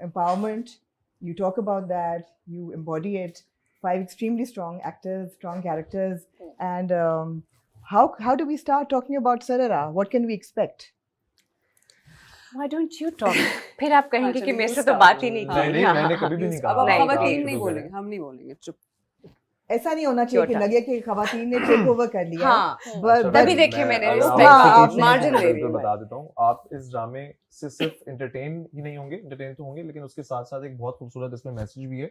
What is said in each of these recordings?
empowerment. You talk about that. You embody it. 5 extremely strong actors, strong characters, and how do we start talking about Sarara? What can we expect? Why don't you talk? फिर आप कहेंगे कि मेरे से तो start. बात ही नहीं नहीं की। मैंने कभी भी नहीं कहा अब हम नहीं, खवातीन आप नहीं शुरू बोलेंगे, करें। हम नहीं बोलेंगे, चुप। ऐसा नहीं होना चाहिए कि छोटा। लगे कि खवातीन ने टेक ओवर कर लिया। हाँ, अच्छा, तभी मैं- देखिए मैं- मैंने अगर respect आप की। margin ले रही तो हूँ बता देता हूँ, आप इस ड्रामे से सिर्फ एंटरटेन ही नहीं होंगे, एंटरटेन तो होंगे, लेकिन उसके साथ साथ एक बहुत खूबसूरत इसमें मैसेज भी है।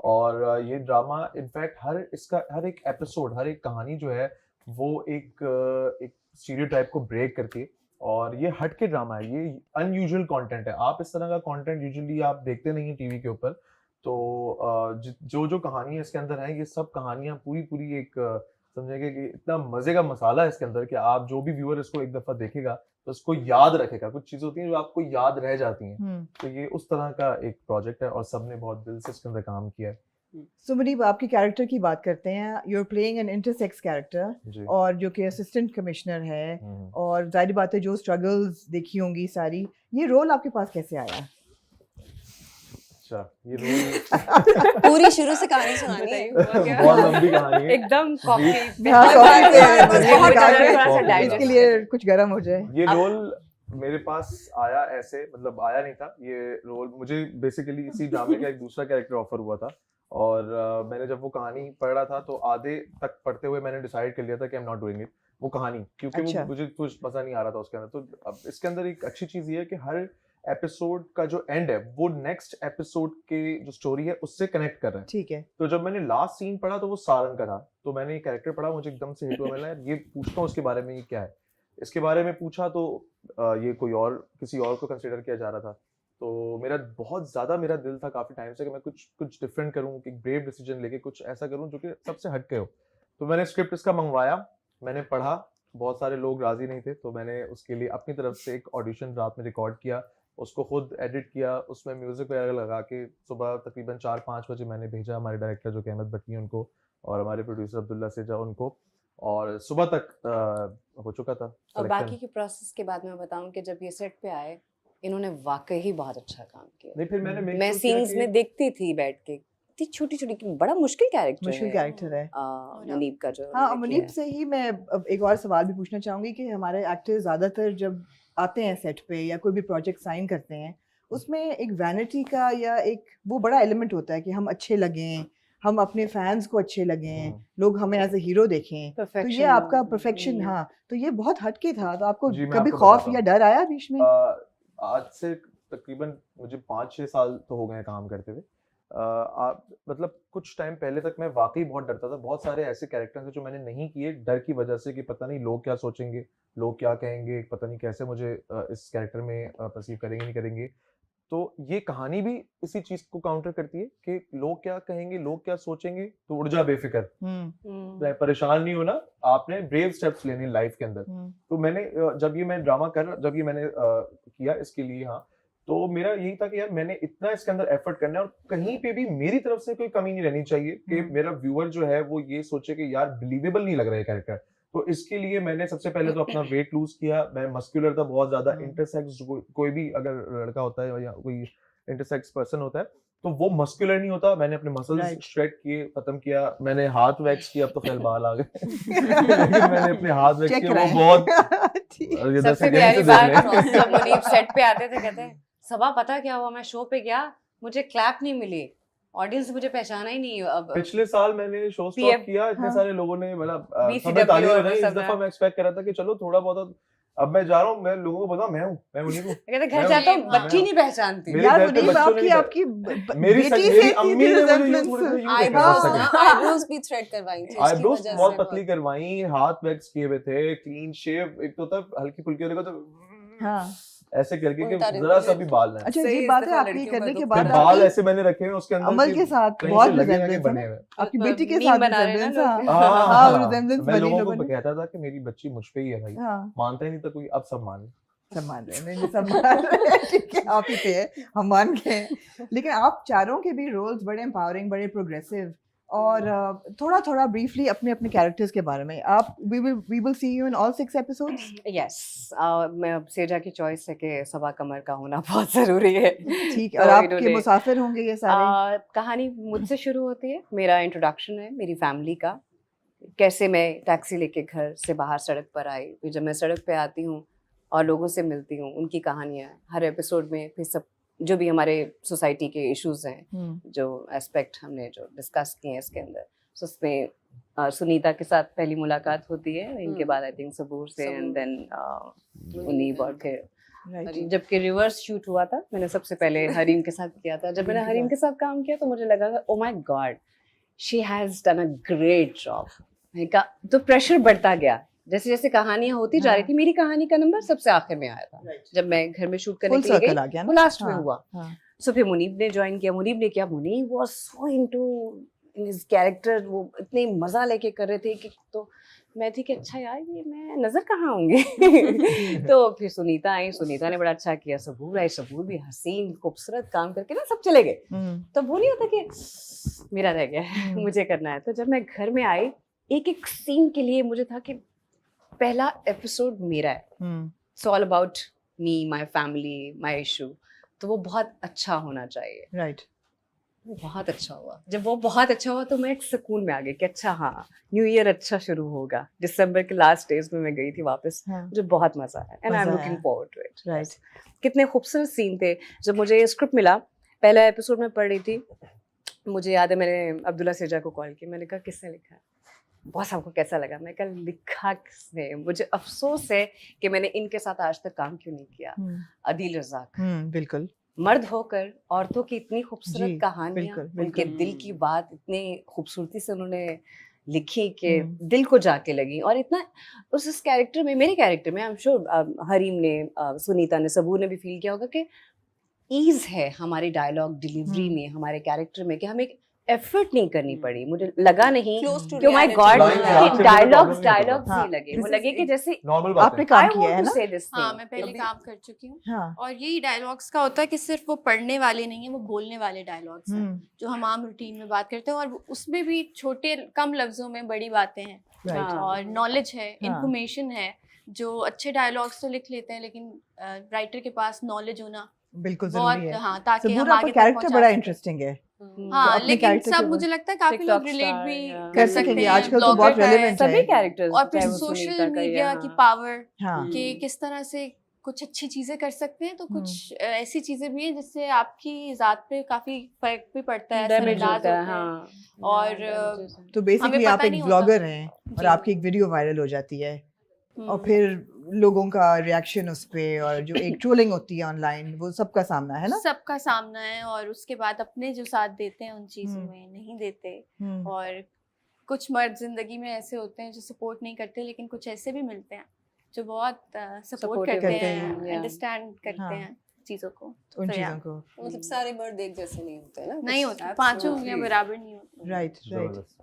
और ये ड्रामा इनफैक्ट हर एक एपिसोड, हर एक कहानी जो है वो एक स्टीरियोटाइप को ब्रेक करके, और ये हट के ड्रामा है, ये अनयूजुअल कंटेंट है। आप इस तरह का कंटेंट यूजुअली आप देखते नहीं हैं टीवी के ऊपर। तो जो कहानी है इसके अंदर है, ये सब कहानियां पूरी एक समझेंगे कि इतना मजे का मसाला है इसके अंदर कि आप जो भी व्यूअर इसको एक दफा देखेगा तो उसको याद रखेगा। कुछ चीजें होती हैं जो आपको याद रह जाती हैं। तो ये उस तरह का एक प्रोजेक्ट है और सबने बहुत दिल से इसके अंदर काम किया है। सुमदीप, आपके कैरेक्टर की बात करते हैं। You are playing an intersex character, जी। और जो कि असिस्टेंट कमिश्नर है, हम्म। और जाहिर बात है जो स्ट्रगल्स देखी होंगी सारी, ये रोल आपके पास कैसे आया? अच्छा, ये रोल पूरी शुरू से कहानी सुनानी है। बहुत लंबी कहानी है। एकदम कॉफी हाँ, कॉफी पे बस ये बहुत निकाल ज़्यादा के थोड़ा सा digest इसके लिए कुछ गर्म हो जाए। ये रोल मेरे पास आया ऐसे, मतलब आया नहीं था ये रोल, मुझे बेसिकली इसी ड्रामे का एक दूसरा कैरेक्टर ऑफर हुआ था। और मैंने जब वो कहानी पढ़ रहा था तो आधे तक पढ़ते हुए मैंने डिसाइड कर लिया था कि I am not doing it, वो कहानी, क्योंकि अच्छा। वो मुझे कुछ मजा नहीं आ रहा था उसके अंदर। तो अब इसके अंदर एक अच्छी चीज ये है कि हर एपिसोड का जो एंड है वो नेक्स्ट एपिसोड के जो स्टोरी है उससे कनेक्ट कर रहा है। ठीक है। तो जब मैंने लास्ट सीन पढ़ा तो वो सारंग का था, तो मैंने ये कैरेक्टर पढ़ा, मुझे एकदम से हिट हुआ, मैंने यार ये पूछता हूँ इसके बारे में, ये क्या है। इसके बारे में पूछा तो ये कोई और किसी और को कंसिडर किया जा रहा था। तो मेरा बहुत ज्यादा मेरा दिल था काफी टाइम से कि मैं कुछ डिफरेंट करूं, एक ब्रेव डिसीजन लेके कुछ ऐसा करूं जो कि सबसे हटके हो। तो मैंने स्क्रिप्ट इसका मंगवाया, मैंने पढ़ा, बहुत सारे लोग राजी नहीं थे, तो मैंने उसके लिए अपनी तरफ से एक ऑडिशन रात में रिकॉर्ड किया, उसको खुद एडिट किया, उसमें म्यूजिक वगैरह लगा के सुबह तकरीबन 4-5 बजे मैंने भेजा हमारे डायरेक्टर जो कि अहमद भट्टी उनको, और हमारे प्रोड्यूसर अब्दुल्ला सेजा उनको, और सुबह तक हो चुका था और selection। बाकी के प्रोसेस के बाद मैं बताऊं कि जब ये सेट पे आए, इन्होंने वाकई ही बहुत अच्छा काम किया। नहीं, फिर मैंने make मैं sure किया सीन्स कि- में देखती थी बैठ के, इतनी छोटी-छोटी कि बड़ा मुश्किल कैरेक्टर मुश्किल है कैरेक्टर है। मुनीब का जो हाँ, उन्होंने मुनीब किया है। से ही मैं अब एक और सवाल भी पूछना चाहूंगी कि हमारे एक्टर्स ज़्यादातर जब आते हैं सेट पे या कोई भी प्रोजेक्ट साइन करते हैं, उसमें एक वैनिटी का या एक वो बड़ा एलिमेंट होता है कि हम अच्छे लगें, हम अपने फैंस को अच्छे लगें, लोग हमें एज ए हीरो देखें। तो ये Perfection आपका हो। परफेक्शन, हाँ, तो ये बहुत हटके था। तो आपको जी, मैं कभी आपको खौफ बताता या हूँ। डर आया बीच में? आज से तकरीबन मुझे 5-6 साल तो हो गए काम करते हुए। मतलब कुछ टाइम पहले तक मैं वाकई बहुत डरता था। बहुत सारे ऐसे कैरेक्टर्स हैं जो मैंने नहीं किए डर की वजह से कि पता नहीं लोग क्या सोचेंगे, लोग क्या कहेंगे, पता नहीं कैसे मुझे इस कैरेक्टर में परसीव करेंगे नहीं करेंगे। तो ये कहानी भी इसी चीज को काउंटर करती है कि लोग क्या कहेंगे, लोग क्या सोचेंगे, तो उड़ जा बेफिक्र, परेशान नहीं होना, आपने ब्रेव स्टेप्स लेने लाइफ के अंदर। तो मैंने जब ये मैं ड्रामा जब ये मैंने किया इसके लिए, हाँ, तो मेरा यही था कि यार मैंने इतना इसके अंदर एफर्ट करना है और कहीं पे भी मेरी तरफ से कोई कमी नहीं रहनी चाहिए कि मेरा व्यूअर जो है वो ये सोचे कि यार बिलीवेबल नहीं लग रहा है कैरेक्टर। तो इसके लिए मैंने सबसे पहले तो अपना वेट लूज किया, मैं मस्कुलर था बहुत ज्यादा। इंटरसेक्स कोई भी अगर लड़का होता है या कोई इंटरसेक्स पर्सन होता है तो वो मस्कुलर नहीं होता। मैंने अपने मसल्स स्ट्रेच किए, खत्म किया, मैंने हाथ वैक्स किया, अब तो खैर बाल आ गए लेकिन मैंने अपने हाथ वैक्स किया, वो बहुत सबसे प्यारी बात जब मुनीब सेट पे आते थे, कहते सबा पता क्या हुआ, मैं शो पे गया, मुझे क्लैप नहीं मिली, ऑडियंस मुझे पहचाना ही नहीं। अब पिछले साल मैंने शो स्टॉप किया, इतने सारे लोगों ने मतलब BCW तालियां बजाई। इस सब दफा मैं एक्सपेक्ट कर रहा था कि चलो थोड़ा बहुत, अब मैं जा रहा हूँ, मैं लोगों को बताऊं मैं हूँ, मैं उन्हीं को कहते घर जाता हूँ बच्ची नहीं पहचानती। मेरे यार घर पे मुनीब, बच्चों ने आपकी मेरी बेटी मेरी से अम्मी ने मुझे यूं थोड़ी यूं देखा आईब्रोज था। ना, आईब्रोज भी थ्रेड करवाई थी, इसकी आईब्रोज वजह बहुत से पतली करवाई, हाथ वैक्स किए हुए थे, क्लीन शेव, एक तो होता है हल्की फुल्की होने का, तो हाँ ऐसे करके कि उल्टा जरा सा भी बाल ना। अच्छा, सही, ये इस बात है दफा आपकी लड़कियों करने का के तो बाद बाल आपकी ऐसे मैंने रखे हैं उसके अंदर अमल कि के साथ कहीं बहुत से लगे ना कि रिजेम्बलेंस बने है हुए। ना? आपकी बेटी के मीम साथ बना रहे हैं ना रिजेम्बलेंस। लोग। हाँ हाँ, रिजेम्बलेंस मैं बनी लोगों लोगों को ने। कहता था कि मेरी बच्ची मुझ पे ही है भाई, हाँ, मानता ही नहीं था कोई, अब सब मान ले। सब मान रहे हैं, नहीं सब मान रहे हैं, ठीक है, आप ही पे है, हम मान गए हैं। लेकिन आप चारों के भी रोल्स बड़े एम्पावरिंग, बड़े प्रोग्रेसिव, और थोड़ा थोड़ा ब्रीफली अपने अपने कैरेक्टर्स के बारे में आप we will see you in all 6 episodes. Yes, मैं अब सेजा की चॉइस है कि सबा कमर का होना बहुत ज़रूरी है। ठीक है, तो और आपके इन्होंने- मुसाफिर होंगे ये सारे। कहानी मुझसे शुरू होती है, मेरा इंट्रोडक्शन है मेरी फैमिली का, कैसे मैं टैक्सी लेके घर से बाहर सड़क पर आई, फिर जब मैं सड़क पे आती हूँ और लोगों से मिलती हूँ, उनकी कहानियाँ हर एपिसोड में, फिर सब जो भी हमारे सोसाइटी के इश्यूज हैं, जो एस्पेक्ट हमने जो डिस्कस किए हैं इसके अंदर, so उसमें सुनीता के साथ पहली मुलाकात होती है, इनके बाद आई थिंक सबूर से, एंड देन मुनीब, और फिर राइट। जबकि रिवर्स शूट हुआ था, मैंने सबसे पहले हरीम के साथ किया था। जब मैंने हरीम के साथ काम किया तो मुझे लगा oh my God, she has done a great job. मैंने कहा तो प्रेशर बढ़ता गया, जैसे जैसे कहानियां होती जा रही थी, मेरी कहानी का नंबर सबसे आखिर में आया था। जब मैं घर में शूट करने फुल के लिए सर्कल गई आ गया वो ना। लास्ट में हाँ, हुआ। हाँ। सो फिर मुनीब ने ज्वाइन किया। मुनीब ने किया, Munib was so into in his character, वो इतने मजा लेके कर रहे थे कि तो मैं थी कि अच्छा यार ये मैं नजर कहाँ होंगी। तो फिर सुनीता आई, सुनीता ने बड़ा अच्छा किया, सबूर आई, सबूर भी हसीन खूबसूरत काम करके ना सब चले गए। तो वो नहीं होता कि मेरा रह गया है, मुझे करना है। तो जब मैं घर में आई, एक एक सीन के लिए मुझे था कि पहला एपिसोड मेरा है, it's all about me, my family, my issue, तो वो बहुत अच्छा होना चाहिए। राइट। वो बहुत अच्छा हुआ। जब वो बहुत अच्छा हुआ तो मैं एक सुकून में आ गई कि अच्छा हाँ न्यू ईयर अच्छा शुरू होगा। दिसंबर के लास्ट डेज में मैं गई थी वापस, मुझे बहुत मजा आया, and I am looking forward to it. Right. कितने खूबसूरत सीन थे। जब मुझे ये स्क्रिप्ट मिला, पहला एपिसोड में पढ़ रही थी, मुझे याद है मैंने अब्दुल्ला सेजा को कॉल किया, मैंने कहा किसने लिखा है, बॉस आपको कैसा लगा? मैं कल लिखा किसने? मुझे अफसोस है कि मैंने इनके साथ आज तक काम क्यों नहीं किया। अदील रज़ाक, बिल्कुल। मर्द होकर औरतों की इतनी खूबसूरत जी, कहानियां, बिल्कुल, उनके बिल्कुल। दिल की बात इतनी खूबसूरती से उन्होंने लिखी कि दिल को जाके लगी। और इतना उस कैरेक्टर में, मेरे कैरेक्टर में, आई एम श्योर हरीम ने, सुनीता ने, सबूर ने भी फील किया होगा कि ईज है हमारी डायलॉग डिलीवरी में, हमारे कैरेक्टर में, कि हमें एक एफर्ट नहीं करनी पड़ी। मुझे लगा नहीं कि माय गॉड डायलॉग्स नहीं लगे, वो लगे कि जैसे नॉर्मल बात आपने है। काम किया है ना। हाँ, मैं पहले काम कर चुकी हूँ। हाँ। और यही डायलॉग्स का होता है कि सिर्फ वो पढ़ने वाले नहीं है, वो बोलने वाले डायलॉग्स हैं जो हम आम रूटीन में बात करते हैं, और उसमें भी छोटे कम लफ्जों में बड़ी बातें हैं। राइट। और नॉलेज है, हाँ। इंफॉर्मेशन है। जो अच्छे डायलॉग्स तो लिख लेते हैं, लेकिन राइटर के पास नॉलेज होना बिल्कुल बहुत, जरूरी है। हाँ, ताकि सबूर हम आपका आगे तक कैरेक्टर पहुंचा बड़ा सकें। इंटरेस्टिंग है। हाँ, अपने लेकिन character सब के मुझे लगता है काफी TikTok लोग रिलेट star भी या- कर कर सकते सकेंगे, हैं। आजकल तो बहुत ब्लॉगर है, relevant सभी है। कैरेक्टर्स, और फिर सोशल मीडिया की पावर हाँ। कि किस तरह से कुछ अच्छी चीजें कर सकते हैं, तो कुछ ऐसी चीजें भी हैं जिससे आपकी जात पे काफी फर्क भी पड़ता है, डैमेज असरअंदाज होता है। होते हैं। हाँ, और तो बेसिकली पता आप एक नहीं होता। ब्लॉगर हैं और जी। आपकी एक वीडियो वायरल हो जाती है और फिर लोगों का रिएक्शन उस पे, और जो एक ट्रोलिंग होती है ऑनलाइन, वो सबका सामना है ना। सबका सामना है, और उसके बाद अपने जो साथ देते हैं उन चीजों में नहीं देते। और कुछ मर्द जिंदगी में ऐसे होते हैं जो सपोर्ट नहीं करते, लेकिन कुछ ऐसे भी मिलते हैं जो बहुत सपोर्ट Supportive करते करते हैं, हैं, अंडरस्टैंड करते हाँ। हैं चीजों को। उन तो चीजों को। मतलब सारे मर्द एक जैसे नहीं होते ना, नहीं होता, पांचों उंगलियां बराबर नहीं होती। Right right. जबरदस्त।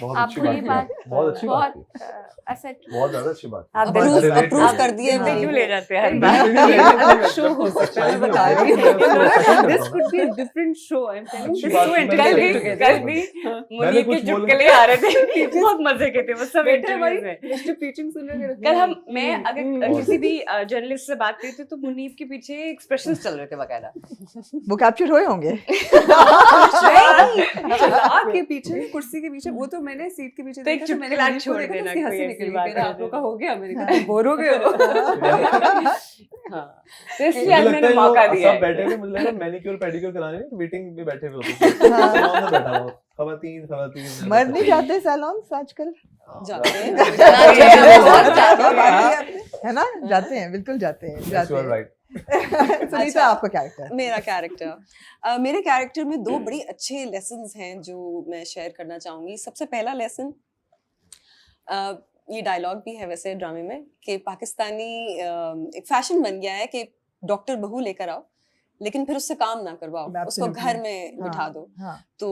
बहुत आप अच्छी ये बात बात की, बहुत अच्छी बात बहुत की, असर की। बहुत ज्यादा अच्छी बात की। आप बहुत approve- relate approve कर कर दिए रहे हैं। क्यों ले जाते हैं हर बिल्कुल बार? नहीं ले जाते। शो हो सकता है, सच्चाई मैं बता में रही होता है, मैं उसको पसंद हूँ। करता This हूँ। could be a different show. I'm telling you, अच्छी this बात so है, मैं interesting. करते कल थे। भी मैंने मुनीब के कुछ बोला। चुटकुले आ रहे थे, बहुत मजे के थे वो सब इंटरव्यूज में। टीचिंग सुन रहे कल मैं अगर बहुत किसी भी जर्नलिस्ट से बात करती तो मुनीब के पीछे एक्सप्रेशंस चल रहे थे बकायदा। वो कैप्चर हुए होंगे। आपके पीछे ना, कुर्सी के पीछे, वो तो मैंने सीट के पीछे तो एक देखा, तो मैंने चुटकुला मनीष को छोड़ देखा, तो देना, उसकी कोई हंसी ऐसी निकल गई। बात कह रहा, कर आप लोग का देना। हो गया, मैंने कहा तुम बोर हो गए हो। हाँ, तो इसलिए मुझे आज लगता मैंने है मौका लोग दिया सब बैठे है। थे, मुझे लगा मैनिक्योर पेडिक्योर कराने मीटिंग में बैठे हुए होते थे। सैलून में बैठा हुआ, खवातीन मर्द नहीं जाते सैलून्स आजकल, जाते हैं। है ना? जाते हैं, बिल्कुल जाते हैं, Yes, जाते you are हैं। right. सुनीता, अच्छा। आपका कैरेक्टर। मेरा कैरेक्टर, मेरे कैरेक्टर में दो बड़ी अच्छे लेसन्स हैं जो मैं शेयर करना चाहूंगी। सबसे पहला लेसन, ये डायलॉग भी है वैसे ड्रामे में, कि पाकिस्तानी एक फैशन बन गया है कि डॉक्टर बहू लेकर आओ, लेकिन फिर उससे काम ना करवाओ, उसको Absolutely. घर में हाँ, बिठा दो। हाँ। तो